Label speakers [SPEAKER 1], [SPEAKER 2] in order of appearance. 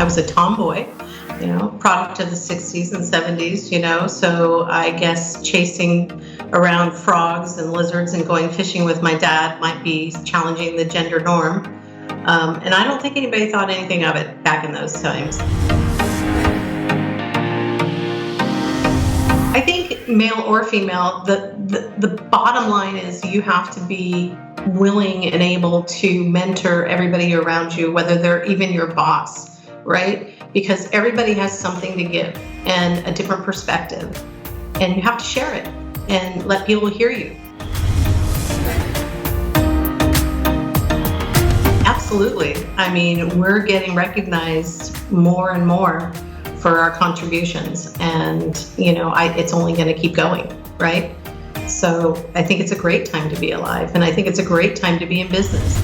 [SPEAKER 1] was a tomboy, product of the 60s and 70s, so I guess chasing around frogs and lizards and going fishing with my dad might be challenging the gender norm. And I don't think anybody thought anything of it back in those times. I think male or female, the bottom line is you have to be willing and able to mentor everybody around you, whether they're even your boss, right? Because everybody has something to give and a different perspective, and you have to share it and let people hear you. Absolutely. I mean, we're getting recognized more and more for our contributions, and it's only going to keep going, right? So I think it's a great time to be alive, and I think it's a great time to be in business.